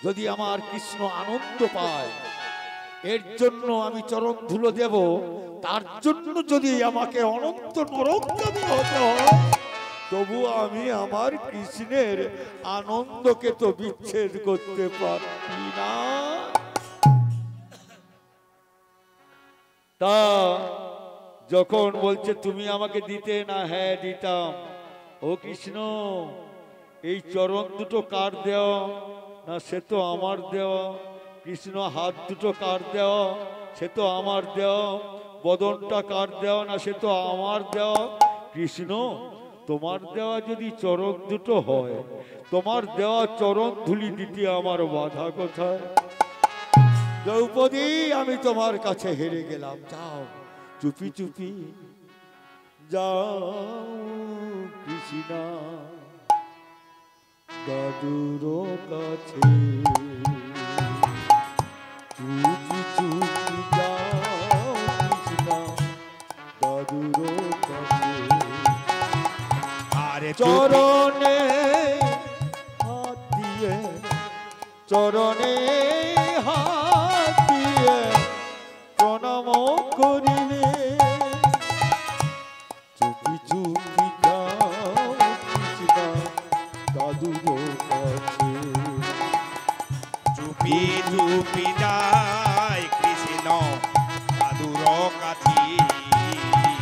যদি আমার কৃষ্ণ আনন্দ পায়, এর জন্য আমি চরণ ধুলো দেব। তার জন্য যদি আমাকে অনন্ত নরকগামী হতে হয়, তবু আমি আমার কৃষ্ণের আনন্দকে তো বিচ্ছেদ করতে পারি না। তা যখন বলছে তুমি আমাকে দিতে না, হ্যাঁ দিতাম। ও কৃষ্ণ, এই চরণ দুটো কার দেওয়া? না, সে তো আমার দেওয়া। কৃষ্ণ, হাত দুটো কার দেওয়া? সে তো আমার দেওয়া। বদনটা কার দেওয়া? না, সে তো আমার দেওয়া। কৃষ্ণ, তোমার দেওয়া যদি চরণ দুটো হয়, তোমার দেওয়া চরণ ধুলি দিতে আমার বাধা কোথায়? দ্রৌপদী, আমি তোমার কাছে হেরে গেলাম। যাও, চুপি চুপি যাও কৃষ্ণ দাদুর কাছে, চুপি চুপি যাও কৃষ্ণ দাদুর কাছে। আরে চরণে হাত দিয়ে, চরণে হাত দিয়ে প্রণাম করিলে, চুপি চুপি যাও কৃষ্ণ দাদুর কাছে। চুপি চুপি যায় কৃষ্ণ দাদুর কাছে।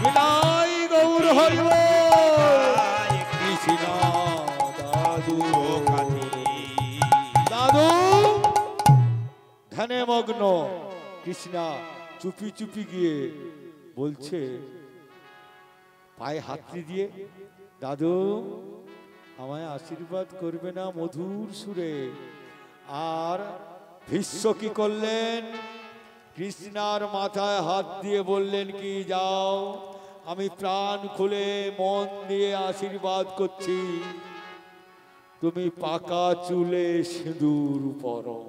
বিদায় গৌর হরি বল। কৃষ্ণ দাদুর কাছে। দাদু ধ্যানে মগ্ন। কৃষ্ণা চুপি চুপি গিয়ে বলছে পায়ে হাতড়ি দিয়ে, দাদু আমায় আশীর্বাদ করবে না মধুর সুরে। আর ভীষ্ম কি করলেন? কৃষ্ণার মাথায় হাত দিয়ে বললেন কি, যাও, আমি প্রাণ খুলে মন দিয়ে আশীর্বাদ করছি, তুমি পাকা চুলে সিঁদুর পরো।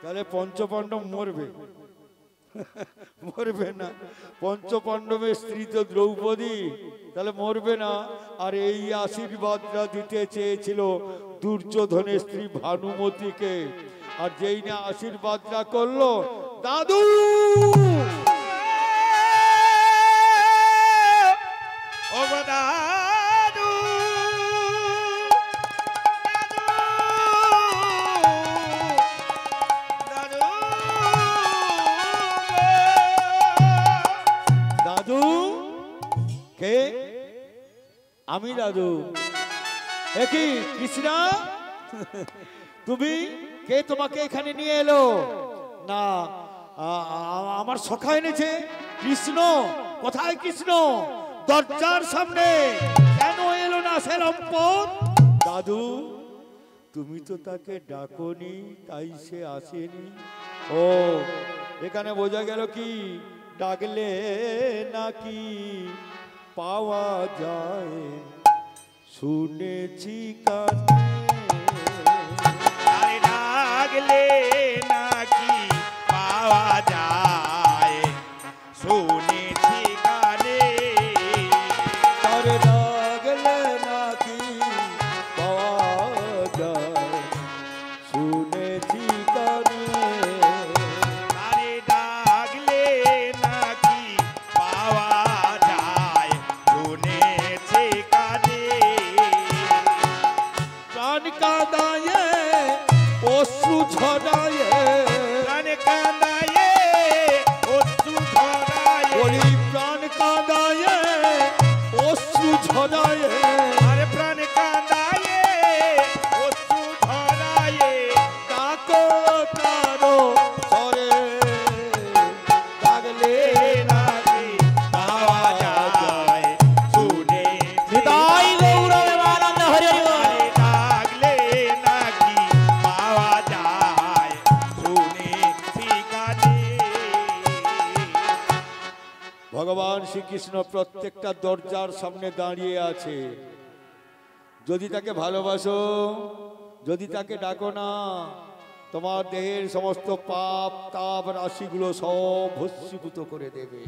তাহলে পঞ্চপাণ্ডব মরবে? মরবে না। পঞ্চপাণ্ডবের স্ত্রী তো দ্রৌপদী, তাহলে মরবে না। আর এই আশীর্বাদটা দিতে চেয়েছিল দুর্যোধনের স্ত্রী ভানুমতিকে। আর যেই না আশীর্বাদটা করলো, দাদু ও দাদু, দাদু কে? আমি দাদু। একই কৃষ্ণা, তুমি কে? তোমাকে এখানে নিয়ে এলো? না, আমার সখা এনেছে। কৃষ্ণ কোথায়? কৃষ্ণ দরজার সামনে, কেন এলো না সে লম্পট? দাদু, তুমি তো তাকে ডাকনি, তাই সে আসেনি। ও, এখানে বোঝা গেল কি ডাকলে নাকি পাওয়া যায়, শুনেছি কানে। আরে ডাকলে নাকি পাওয়া যায়, শুনেছি কানে। আরে ডাকলে নাকি পাওয়া যায়, শুনেছি কানে। আরে ডাকলে নাকি পাওয়া যায়, শুনেছি কানে। প্রাণ কাঁদায়ে অশ্রু ঝরায়ে, প্রাণ কাঁদায়ে অশ্রু ঝরায়ে, বলি প্রাণ কাঁদায়ে অশ্রু ঝরায়ে। আরে প্রাণ কাঁদায়ে অশ্রু ঝরায়ে। ডাকো কারো স্বরে, ডাকলে নাকি পাওয়া যায়, শুনেছি নিতাই গৌর প্রেমানন্দ হরি হরি বল। আরে ডাকলে নাকি পাওয়া যায়, শুনেছি কানে। ভগবান শ্রীকৃষ্ণ প্রত্যেকটা দরজার সামনে দাঁড়িয়ে আছে। যদি তাকে ভালোবাসো, যদি তাকে ডাকো না, তোমার দেহের সমস্ত পাপ তাপ রাশিগুলো সব ভস্মীভূত করে দেবে।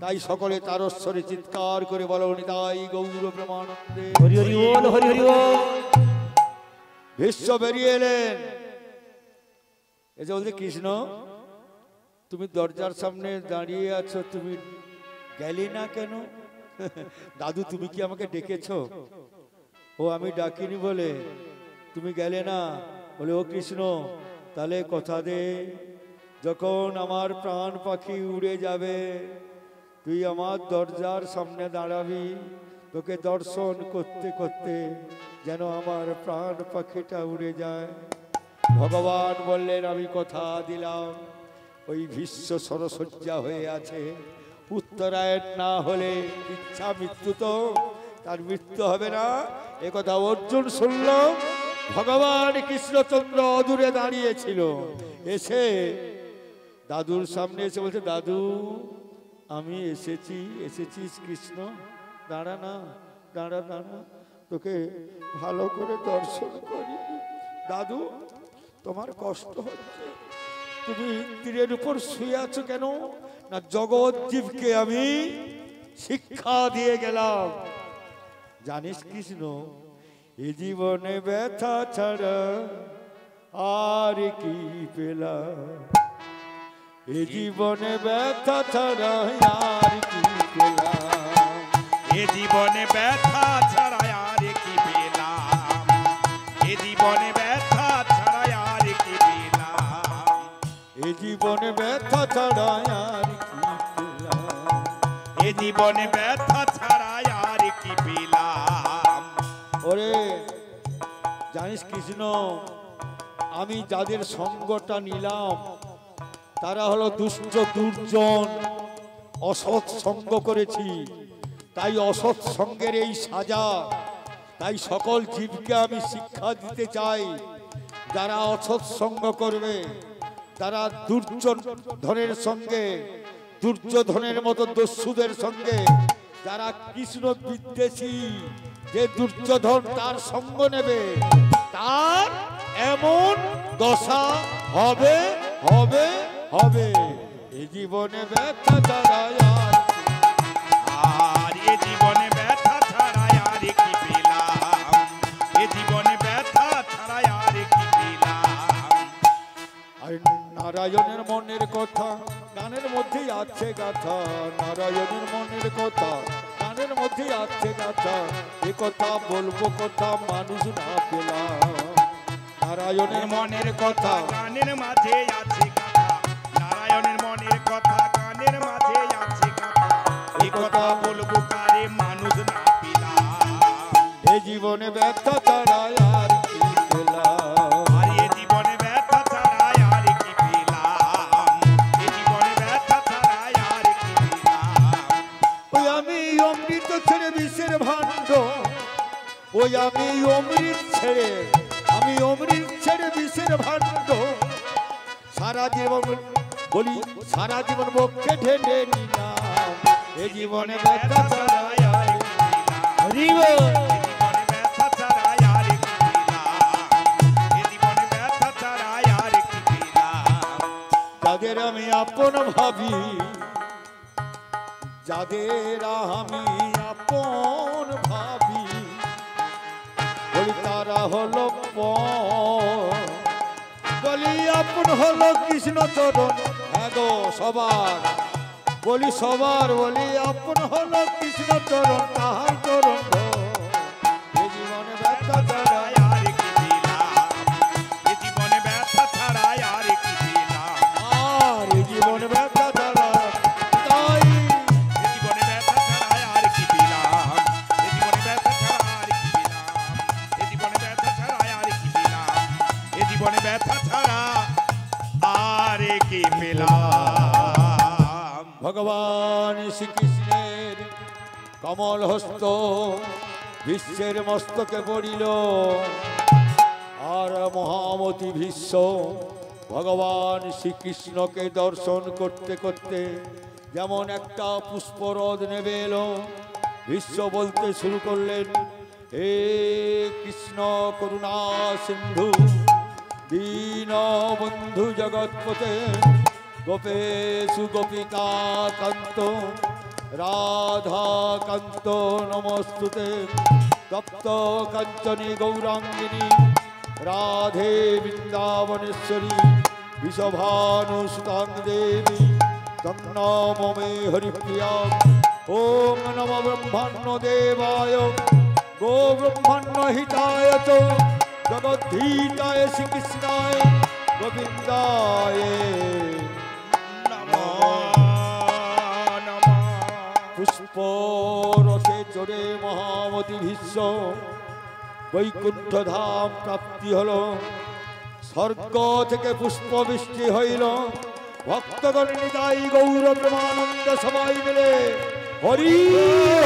তাই সকলে তারস্বরে চিৎকার করে বলো নিতাই গৌর প্রেমানন্দে। হরি হরি বল, হরি হরি বল। ভীষ্ম বেরিয়ে এলেন, এসে বলছে কৃষ্ণ তুমি দরজার সামনে দাঁড়িয়ে আছো, তুমি গেলে না কেন? দাদু তুমি কি আমাকে ডেকেছো? ও আমি ডাকিনি বলে তুমি গেলে না। বলে ও কৃষ্ণ তাহলে কথা দে, যখন আমার প্রাণ পাখি উড়ে যাবে তুই আমার দরজার সামনে দাঁড়াবি, তোকে দর্শন করতে করতে যেন আমার প্রাণ পাখিটা উড়ে যায়। ভগবান বললেন আমি কথা দিলাম। ওই ভীষ্ম সরসজ্জা হয়ে আছে, উত্তরায়ণ না হলে ইচ্ছা মৃত্যু তো তার মৃত্যু হবে না, একথা অর্জুন শুনল। ভগবান কৃষ্ণচন্দ্র অদূরে দাঁড়িয়েছিল, এসে দাদুর সামনে এসে বলছে দাদু আমি এসেছিস কৃষ্ণ, দাঁড়া না, দাঁড়া দাঁড়া, তোকে ভালো করে দর্শন করি। দাদু তোমার কষ্ট হচ্ছে, তুমি তীরের উপর শুয়ে আছো কেন? না জগৎ জীবকে আমি শিক্ষা দিয়ে গেলাম। জানিস কৃষ্ণ এ জীবনে ব্যথা ছাড়া আর কি পেলাম, এ জীবনে ব্যথা ছাড়া আর কি পেলাম, এ জীবনে ব্যথা ছাড়া আর কি পেলাম, এ জীবনে ব্যথা ছাড়া আর কি পেলাম, এ জীবনে ব্যথা ছাড়া আর কি পেলাম, এ জীবনে ব্যথা ছাড়া আর কি পেলাম। ওরে জানিস কৃষ্ণ আমি যাদের সঙ্গটা নিলাম তারা হলো দুষ্ট দুর্জন, অসৎ সঙ্গ করেছি, তাই অসৎ সঙ্গের এই সাজা। তাই সকল জীবকে আমি শিক্ষা দিতে চাই, যারা অসৎ সঙ্গ করবে, তারা দুর্যোধনের সঙ্গে, দুর্যোধনের মতো দস্যুদের সঙ্গে, যারা কৃষ্ণ বিদ্বেষী, যে দুর্যোধন তার সঙ্গ নেবে তার এমন দশা হবে হবে হবে। এ জীবনে ব্যথা ছাড়া আর এ জীবনে ব্যথা ছাড়া আর কি পেলাম, এ জীবনে ব্যথা ছাড়া আর কি পেলাম। আর নারায়ণের মনের কথা গানের মধ্যেই আছে গাথা, নারায়ণের মনের কথা গানের মধ্যেই আছে গাথা, এ কথা বলবো কথা মানুষ না পেলাম। নারায়ণের মনের কথা গানের মাঝে আছে কথা, নারায়ণের মনের কথা গানের মাঝে আছে কথা, এই কথা বলবো কারে মানুষ না পেলাম, এ জীবনে ব্যথা ছাড়া আর কি পেলাম, আর এ জীবনে ব্যথা ছাড়া আর কি পেলাম, এ জীবনে ব্যথা ছাড়া আর কি পেলাম। ওই আমি অমৃত ছেড়ে বিষের ভাণ্ড, ওই আমি অমৃত ছেড়ে বিষের ভাণ্ড, সারা জীবন বলি সারা জীবন বক্ষে ঢেলে নিলাম, এ জীবনে ব্যথা ছাড়া আর কি পেলাম। জীবনে ব্যথা ছাড়া আর কি পেলাম, এ জীবনে ব্যথা ছাড়া আর কি পেলাম। যাদের আমি আপন ভাবি, যাদের আমি আপন ভাবি, বলি তারা হলো পর, বলি আপন হলো কৃষ্ণ চরণ। হ্যাঁ গো সবার বলি, সবার বলি আপন হলো কৃষ্ণ চরণ, তাহার চরণ গো। এ জীবনে ব্যথা ছাড়া আর কি পেলাম, এ জীবনে ব্যথা ছাড়া আর কি পেলাম, আর এ জীবনে ব্যথা ছাড়া তাই এ জীবনে ব্যথা ছাড়া আর কি পেলাম, এ জীবনে ব্যথা ছাড়া আর কি পেলাম, এ জীবনে ব্যথা ছাড়া আর কি পেলাম, এ জীবনে ব্যথা ছাড়া আর কি পেলাম। ভগবান শ্রীকৃষ্ণের কমল হস্ত বিশ্বের মস্তকে পড়িল, আর মহামতি ভীষ্ম ভগবান শ্রীকৃষ্ণকে দর্শন করতে করতে যেমন একটা পুষ্পরথ নেবে এলো, ভীষ্ম বলতে শুরু করলেন হে কৃষ্ণ করুণা সিন্ধু দীন বন্ধু জগৎপতে, গোপেশু গোপিকা কান্ত রাধা কান্ত নমস্তুতে, তপ্ত কাঞ্চনী গৌরাঙ্গিনী রাধে বৃন্দাবনেশ্বরী বিষভানুসুতাং দেবী তন্নাম মে হরিপ্রিয়া। ওম নম ব্রহ্মণ্য দেবায় গো ব্রহ্মণ্য হিতায় চ জগদ্ধিতায় শ্রীকৃষ্ণায় গোবিন্দায় নমঃ নমঃ। পুষ্পরথে চড়ে মহামতি ভীষ্ম বৈকুণ্ঠ ধাম প্রাপ্তি হল। স্বর্গ থেকে পুষ্প বৃষ্টি হইল। ভক্তগণ নিতাই গৌর প্রেমানন্দ সবাই মিলে হরি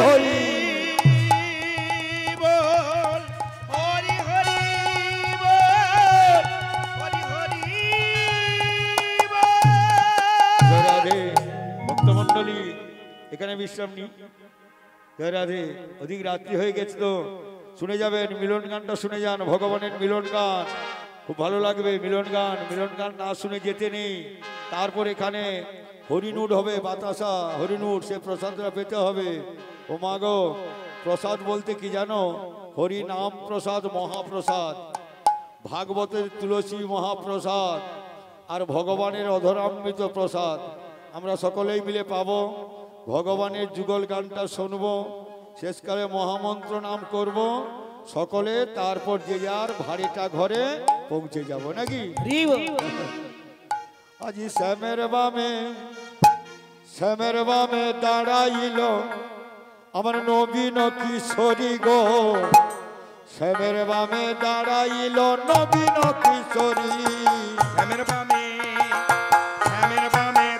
হরি বল, হরি হরি বল, হরি হরি বল। জয় রাধে। ভক্তমণ্ডলী এখানে বিশ্রাম নি। জয় রাধে। অধিক রাত্রি হয়ে গেছে তো শুনে যাবেন, মিলন গানটা শুনে যান, ভগবানের মিলন গান খুব ভালো লাগবে। মিলন গান না শুনে যেতে নেই। তারপর এখানে হরিনুট হবে, বাতাসা হরিনুট, সে প্রসাদটা পেতে হবে। ও মা গো, প্রসাদ বলতে কি জানো? হরি নাম প্রসাদ, মহাপ্রসাদ। ভাগবতের তুলসী মহাপ্রসাদ আর ভগবানের অধরামৃত প্রসাদ আমরা সকলেই মিলে পাবো। ভগবানের যুগল গানটা শুনবো, শেষকালে মহামন্ত্র নাম করব সকলে, তারপর যে যার ভাড়িটা ঘরে পৌঁছে যাব নাকি। আজি শ্যামের বামে দাঁড়াইল আমার নবীন কিশোরী গো। শ্যামের বামে দাঁড়াইল নবীন কিশোরী। শ্যামের বামে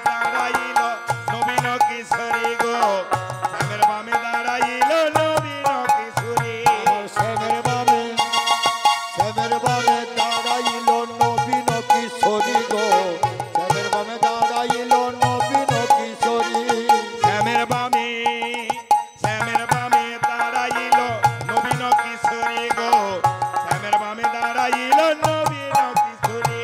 দাঁড়াইল নবীন কিশোরী গো। শ্যামের বামে দাঁড়াইল নবীন কিশোরী। শ্যামের বামে দাঁড়াইল নবীন কিশোরী গো। শ্যামের বামে দাঁড়াইল নবীন কিশোরী। শ্যামের বামে দাঁড়াইল নবীন কিশোরী গো। শ্যামের বামে দাঁড়াইল নবীন কিশোরী।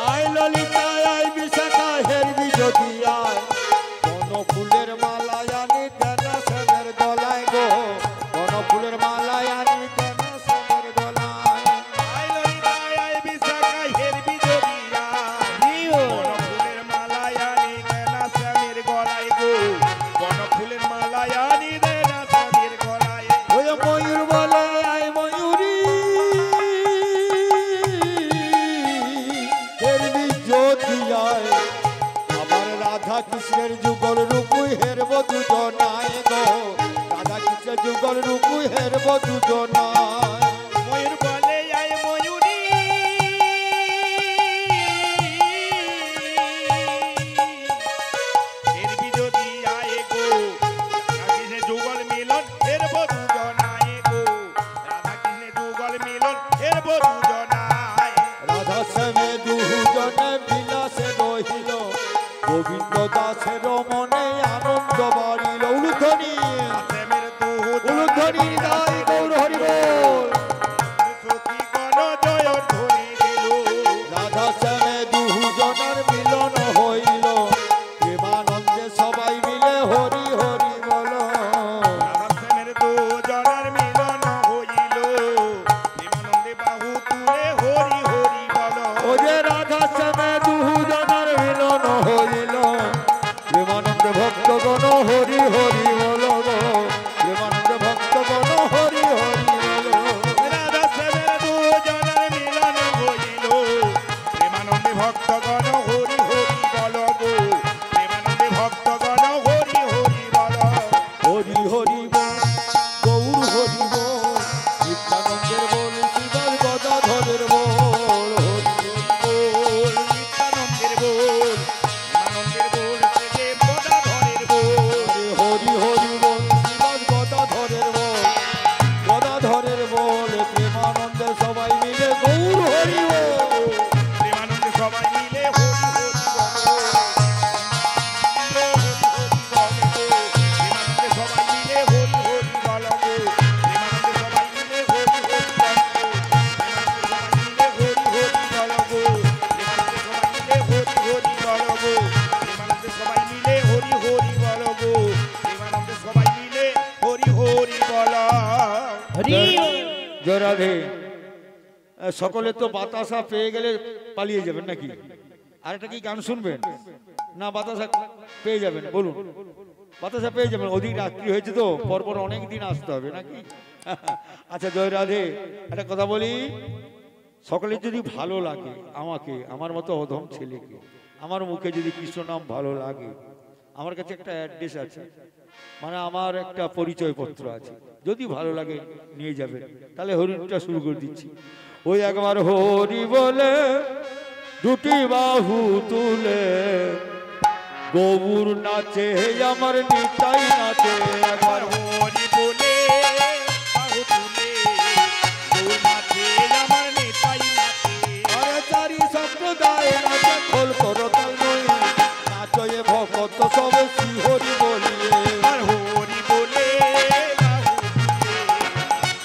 আয় ললিতা আয় বিশাখা হেরবি যদি আয়, কোন ফুলের মালায় আনি দেন শ্যামের গলায় গো। কোন ফুলের মালায় আনি দেন শ্যামের গলায়। আই ললিতা আই বিশাখা হেরবি যদি আয়, কোন ফুলের মালায় আনি দেনা শ্যামের গলায় গো। কোন ফুলের মালায় আনি দেনা শ্যামের গলায়। ওই ময়ূর বলে আয় ময়ূরী হেরবি যদি আয়, আবার রাধা কৃষ্ণের যুগল রূপুই হেরব দুজনায় গো। রাধা কৃষ্ণের যুগল রূপুই হেরব দুজনায়। ময়ূর বলে আয় ময়ূরী, হেরবি যদি আয় গো। রাধা কৃষ্ণের যুগল মিলন হেরব দুজনায় গো। রাধা কৃষ্ণের যুগল মিলন হেরব দুজনায়। রাধা শ্যামে দুজনে বিলাসে রহিল, গোবিন্দ দাসের মনে আনন্দ বাড়িল। উলুধ্বনি শ্যামের দুজনে উলুধ্বনি দাই গৌর হরি বল। সকলে তো বাতাসা পেয়ে গেলে পালিয়ে যাবেন নাকি? আর একটা কি গান শুনবেন না? বাতাসা পেয়ে যাবেন, বলুন। বাতাসা পেয়ে যাবেন, অধিক রাত্রি হয়েছে তো, পরপর অনেক দিন আসতে হবে নাকি? আচ্ছা জয় রাধে। একটা কথা বলি, সকলের যদি ভালো লাগে আমাকে, আমার মতো অধম ছেলেকে, আমার মুখে যদি কৃষ্ণ নাম ভালো লাগে, আমার কাছে একটা অ্যাড্রেস আছে, মানে আমার একটা পরিচয় পত্র আছে, যদি ভালো লাগে নিয়ে যাবেন। তাহলে হরিণটা শুরু করে দিচ্ছি। ওই একবার হরি বলে দুটি বাহু তুলে গৌর নাচে, আমার নিতাই নাচে। একবার হরি বলে বাহু তুলে গৌর নাচে, আমার নিতাই নাচে। আরে চারি সম্প্রদায় নাচে, খোল করো তাই নই, নাচয়ে ভক্ত সবে শ্রী হরি বলিয়ে। আর হরি বলে বাহু তুলে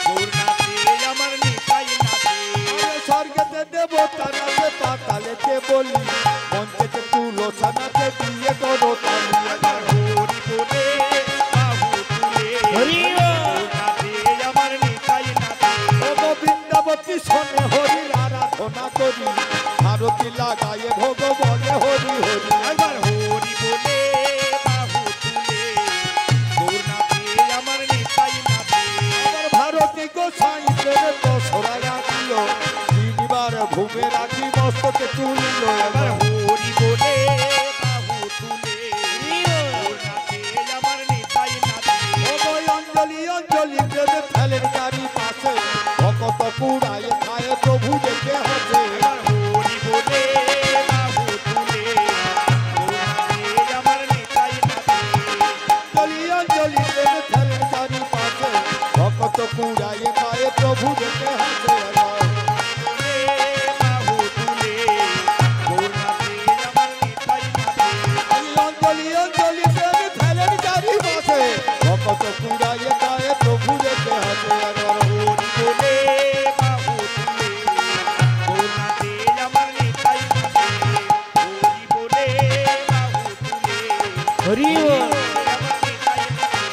গৌর নাচে, আমার নিতাই নাচে। আরে স্বর্গেতে দেবতা নাচে, পাতালেতে বলি, মঞ্চেতে তুলসা নাচে, দিয়ে করো তালি। আর হরি বলে বাহু তুলে হরি গৌর নাচে, আমার নিতাই নাচে। বৃন্দাবতী শোনে হরির আরাধনা করি, ভারতী লাগায়ে ভোগ বলে হরি হরি। একবার হরি বলে বাহু তুলে গৌর নাচে, আমার নিতাই নাচে। আমার ভারতী গোসাই প্রেমে দশরা রাখিল, তিনবার ভূমে রাখি মস্তকে তুলিল। একবার হরি বলে বাহু তুলে গৌর নাচে, আমার নিতাই নাচে। অঞ্জলি অঞ্জলি প্রেমে ফেলেন গাড়ি পাশে, ভকত কুড়ায় খায় প্রভু দেখে হাসে। একবার হরি বলে বাহু তুলে গৌর নাচে, আমার নিতাই নাচে। অঞ্জলি অঞ্জলি প্রেমে ফেলেন গাড়ি পাশে, ভকত কুড়ায় খায় প্রভু দেখে হাসে। বলে বাহু তুলে গৌর নাচে, আমার নিতাই নাচে। অঞ্জলি অঞ্জলি প্রেমে ফেলেন গাড়ি পাশে, ভকত কুড়ায় খায় প্রভু দেখে হাসে। হরি বলে বাহু তুলে গৌর নাচে, আমার নিতাই নাচে। হরি বলে বাহু তুলে হরি বল। আমার নিতাই নাচে।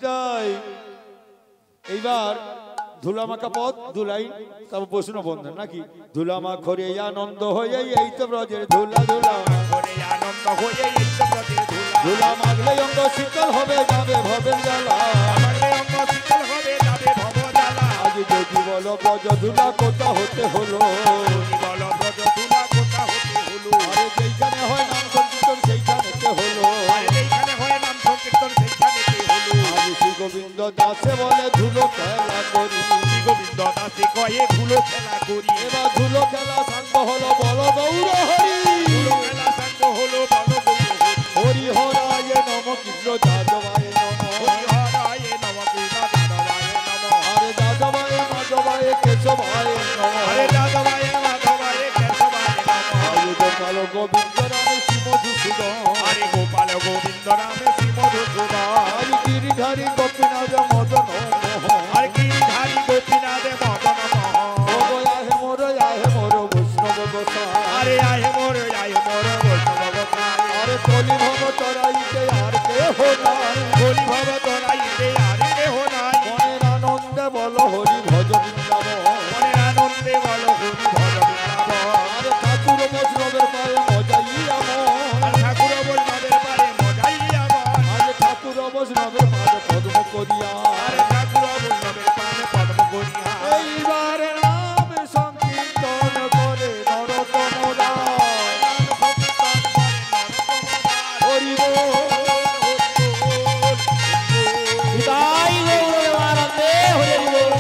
জয়। এইবার ধুলামাখা পথ ধুলাই, তারপর প্রশ্ন বন্ধন নাকি? ধুলামাখরে আনন্দ হয়ে এই তো ব্রজের ধুলা ধুলা, আনন্দ হয়ে এই তো ব্রজের ধুলা। ধুলা মাগলে অঙ্গ শীতল হবে, যাবে ভবের জ্বালা। আমাদের অঙ্গ শীতল হবে, যাবে ভবজ্বালা। আজ যদি বলো ব্রজ ধুলা কোথা হতে হলো, বল ব্রজ ধুলা কোথা হতে হলো। আরে যেইখানে হয় নাম সংকীর্তন সেইখানেতে হলো। আর যেইখানে হয় নাম সংকীর্তন সেইখানেতে হলো। আজ শ্রী গোবিন্দ দাসে বলে ধুলো খেলা করি, শ্রী গোবিন্দ দাসে কয়ে ধুলো খেলা করি। এবার ধুলো খেলা সাঙ্গ হলো বল গৌর হরি। ধুলো খেলা সাঙ্গ হলো বল গৌর হরি। হরি হরায় নম কৃষ্ণ যাদবায় নম, হরি হরায় নম কৃষ্ণ যাদবায় নম। আরে যাদবায় মাধবায় কেশবায় নম। হরে যাদবায় মাধবায় কেশবায় নম। আয়ুধ কালো গোবিন্দ রামে শ্রী মধুসূদন, হরে গোপাল গোবিন্দ রামে শ্রী মধুসূদন। আজ গিরিধারী গোপীনাথ মদন মোহন। হরে গিরিধারী গোপীনাথে মদন মোহন। আহে মোর বৈষ্ণব গোসাই, আরে আহে মোর বৈষ্ণব গোসাই। আরে কলি ভব তরাইতে আর কেহ নাই, হরি ভব তোরাইতে আর কেহ নাই। মনের আনন্দে বল হরি ভজ বৃন্দাবন। মনের আনন্দে বল হরি ভজ বৃন্দাবন। আরে ঠাকুর বৈষ্ণবের পায়ে মজাইয়া মন, আর ঠাকুর বৈষ্ণবের পায়ে মজাই আমার। আরে ঠাকুর বৈষ্ণবের পায়ে পদ্ম করিয়া। আরে ঠাকুর বৈষ্ণবের পায়ে পদ্ম করিয়া। এইবার নাম সংকীর্তন করে নরোত্তম রায়, হরি বল। তাই গৌর আনন্দে হরি বল।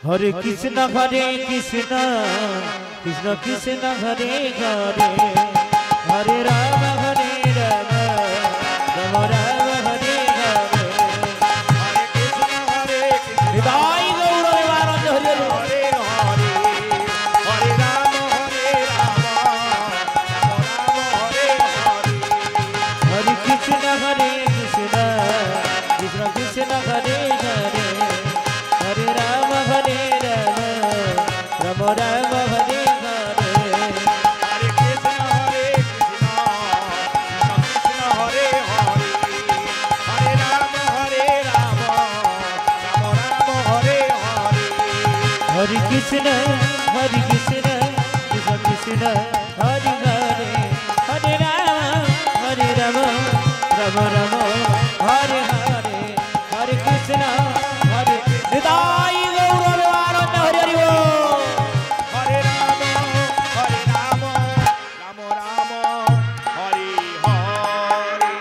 হরে কৃষ্ণ কৃষ্ণ কৃষ্ণ কৃষ্ণ হরে হরে, হরে রাম রাম রাম হরে হরে। তাই গৌর আনন্দ হরি বল। রাম হরে হরে হরে কৃষ্ণ কৃষ্ণ কৃষ্ণ হরে হরে হরে রাম রাম রাম হরে হরে হরে কৃষ্ণ কৃষ্ণ কৃষ্ণ হরে হরে হরে রাম রাম রাম হরে হরে হরে কৃষ্ণ হরে নিতাই গৌর আনন্দ হরি হরি বল। হরে রাম রাম রাম হরে হরে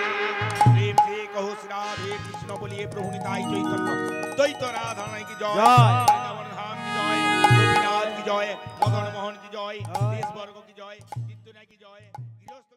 প্রেম से कहो श्री राधे कृष्ण बोलिए प्रभु निताई चैतन्य द्वैत राधा रानी की जय जय। वृंदावन धाम की जय गोपीनाथ की जय मदन मोहन की जय देश वर्ग की जय नित्य की जय गृहस्थ